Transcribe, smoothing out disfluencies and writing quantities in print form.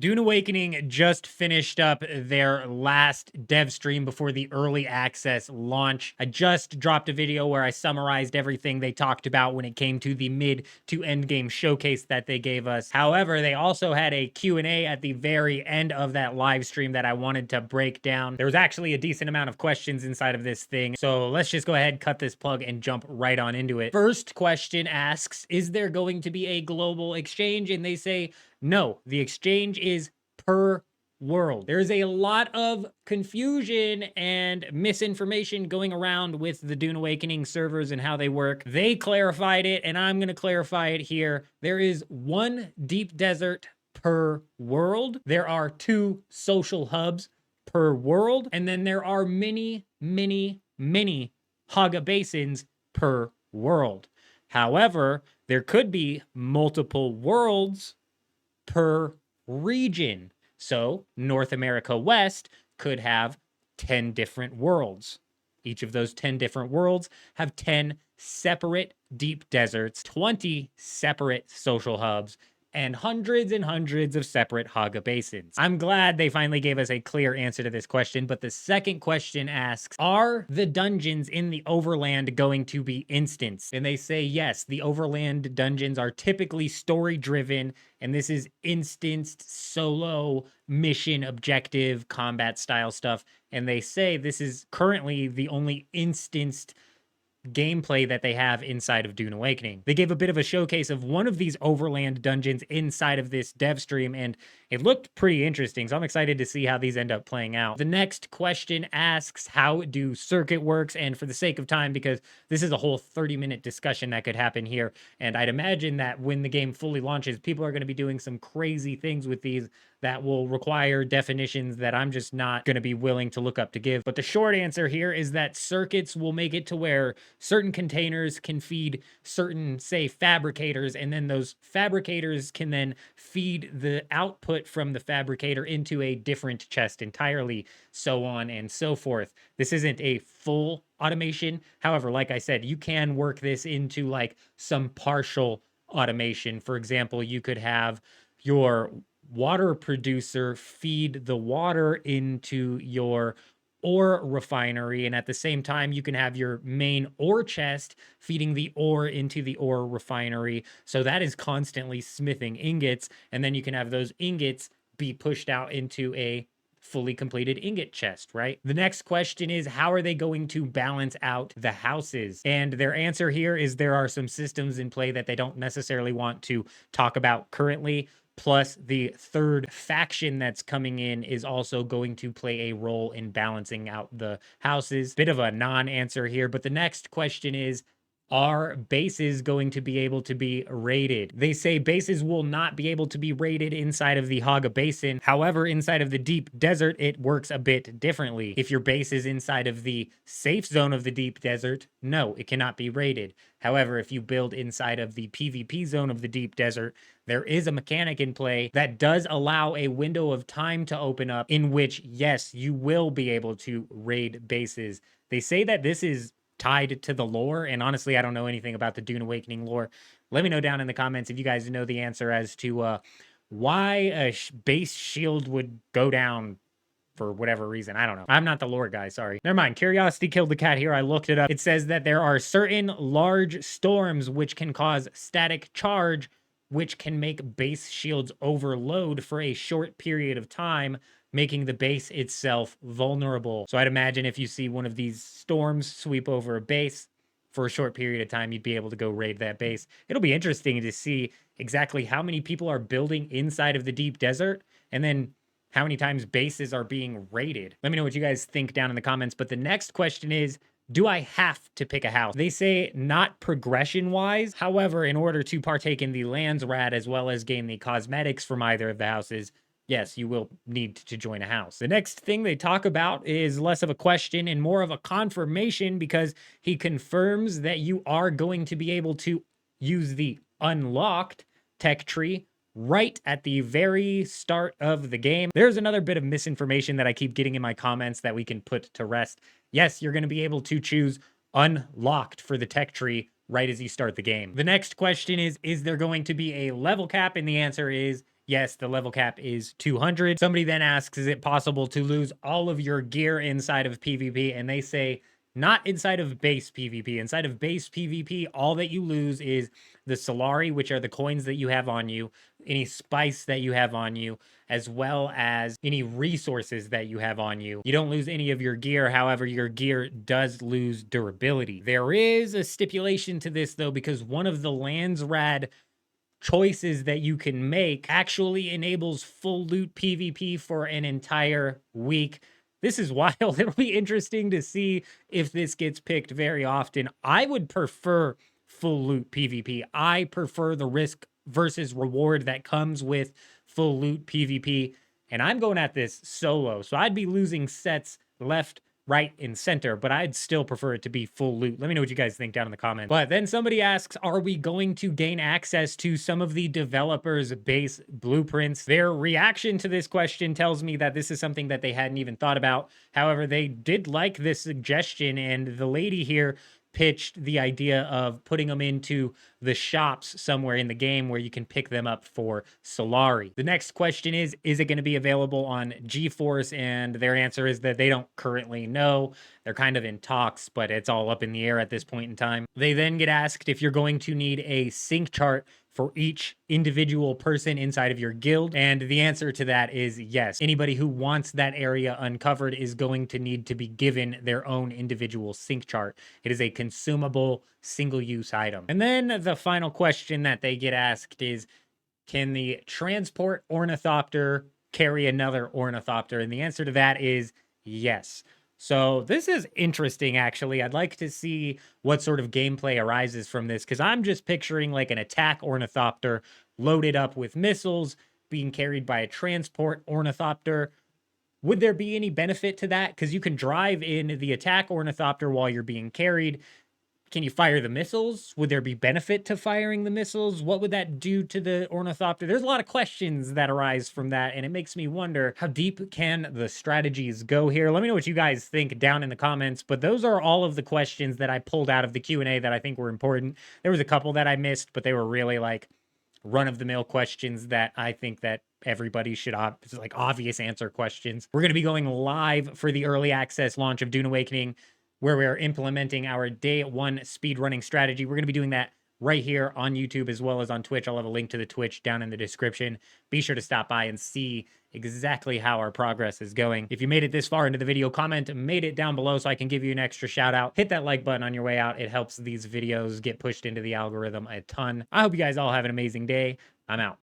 Dune Awakening just finished up their last dev stream before the early access launch. I just dropped a video where I summarized everything they talked about when it came to the mid to end game showcase that they gave us. However, they also had a Q&A at the very end of that live stream that I wanted to break down. There was actually a decent amount of questions inside of this thing. So let's just go ahead, cut this plug, and jump right on into it. First question asks, is there going to be a global exchange? And they say, no, the exchange is per world. There's a lot of confusion and misinformation going around with the Dune Awakening servers and how they work. They clarified it, and I'm going to clarify it here. There is one deep desert per world. There are 2 social hubs per world, and then there are many Haga basins per world. However, there could be multiple worlds per region. So North America West could have 10 different worlds. Each of those 10 different worlds have 10 separate deep deserts, 20 separate social hubs, and hundreds of separate Haga basins. I'm glad they finally gave us a clear answer to this question, but the second question asks, are the dungeons in the Overland going to be instanced? And they say yes, the Overland dungeons are typically story-driven, and this is instanced solo mission objective combat style stuff. And they say this is currently the only instanced gameplay that they have inside of Dune Awakening. They gave a bit of a showcase of one of these Overland dungeons inside of this dev stream, and it looked pretty interesting, so I'm excited to see how these end up playing out. The next question asks, how do circuit works? And for the sake of time, because this is a whole 30-minute discussion that could happen here, and I'd imagine that when the game fully launches, people are going to be doing some crazy things with these that will require definitions that I'm just not going to be willing to look up to give. But the short answer here is that circuits will make it to where certain containers can feed certain, say, fabricators, and then those fabricators can then feed the output from the fabricator into a different chest entirely, so on and so forth. This isn't a full automation. However, like I said, you can work this into like some partial automation. For example, you could have your water producer feed the water into your ore refinery, and at the same time you can have your main ore chest feeding the ore into the ore refinery, so that is constantly smithing ingots, and then you can have those ingots be pushed out into a fully completed ingot chest, right? The next question is, how are they going to balance out the houses? And their answer here is there are some systems in play that they don't necessarily want to talk about currently. Plus, the third faction that's coming in is also going to play a role in balancing out the houses. Bit of a non-answer here, but the next question is, are bases going to be able to be raided? They say bases will not be able to be raided inside of the Haga Basin. However, inside of the deep desert, it works a bit differently. If your base is inside of the safe zone of the deep desert, no, it cannot be raided. However, if you build inside of the PvP zone of the deep desert, there is a mechanic in play that does allow a window of time to open up in which, yes, you will be able to raid bases. They say that this is tied to the lore, and honestly, I don't know anything about the Dune Awakening lore. Let me know down in the comments if you guys know the answer as to why a base shield would go down for whatever reason. I don't know. I'm not the lore guy, sorry. Never mind. Curiosity killed the cat here. I looked it up. It says that there are certain large storms which can cause static charge, which can make base shields overload for a short period of time, making the base itself vulnerable. So I'd imagine if you see one of these storms sweep over a base for a short period of time, you'd be able to go raid that base. It'll be interesting to see exactly how many people are building inside of the deep desert, and then how many times bases are being raided. Let me know what you guys think down in the comments. But the next question is, do I have to pick a house? They say not progression-wise. However, in order to partake in the lands rad as well as gain the cosmetics from either of the houses, yes, you will need to join a house. The next thing they talk about is less of a question and more of a confirmation, because he confirms that you are going to be able to use the unlocked tech tree right at the very start of the game. There's another bit of misinformation that I keep getting in my comments that we can put to rest. Yes, you're going to be able to choose unlocked for the tech tree right as you start the game. The next question is there going to be a level cap? And the answer is Yes, the level cap is 200. Somebody then asks, is it possible to lose all of your gear inside of PvP? And they say, not inside of base PvP. Inside of base PvP, all that you lose is the Solari, which are the coins that you have on you, any spice that you have on you, as well as any resources that you have on you. You don't lose any of your gear. However, your gear does lose durability. There is a stipulation to this, though, because one of the Landsrad choices that you can make actually enables full loot PvP for an entire week. This is wild. It'll be interesting to see if this gets picked very often. I would prefer full loot PvP. I prefer the risk versus reward that comes with full loot PvP. And I'm going at this solo. So I'd be losing sets left, right, and center, but I'd still prefer it to be full loot. Let me know what you guys think down in the comments. But then somebody asks, are we going to gain access to some of the developers' base blueprints? Their reaction to this question tells me that this is something that they hadn't even thought about. However, they did like this suggestion, and the lady here pitched the idea of putting them into the shops somewhere in the game where you can pick them up for Solari. The next question is it going to be available on GeForce? And their answer is that they don't currently know. They're kind of in talks, but it's all up in the air at this point in time. They then get asked if you're going to need a sync chart for each individual person inside of your guild. And the answer to that is yes. Anybody who wants that area uncovered is going to need to be given their own individual sync chart. It is a consumable single-use item. And then the final question that they get asked is, can the transport ornithopter carry another ornithopter? And the answer to that is yes. So this is interesting, actually. I'd like to see what sort of gameplay arises from this, because I'm just picturing like an attack ornithopter loaded up with missiles being carried by a transport ornithopter. Would there be any benefit to that? Because you can drive in the attack ornithopter while you're being carried. Can you fire the missiles? Would there be benefit to firing the missiles? What would that do to the ornithopter? There's a lot of questions that arise from that, and it makes me wonder, how deep can the strategies go here? Let me know what you guys think down in the comments, but those are all of the questions that I pulled out of the Q&A that I think were important. There was a couple that I missed, but they were really like run-of-the-mill questions that I think that everybody should like obvious answer questions. We're going to be going live for the early access launch of Dune Awakening, where we're implementing our day one speedrunning strategy. We're going to be doing that right here on YouTube as well as on Twitch. I'll have a link to the Twitch down in the description. Be sure to stop by and see exactly how our progress is going. If you made it this far into the video, comment "made it" down below so I can give you an extra shout out. Hit that like button on your way out. It helps these videos get pushed into the algorithm a ton. I hope you guys all have an amazing day. I'm out.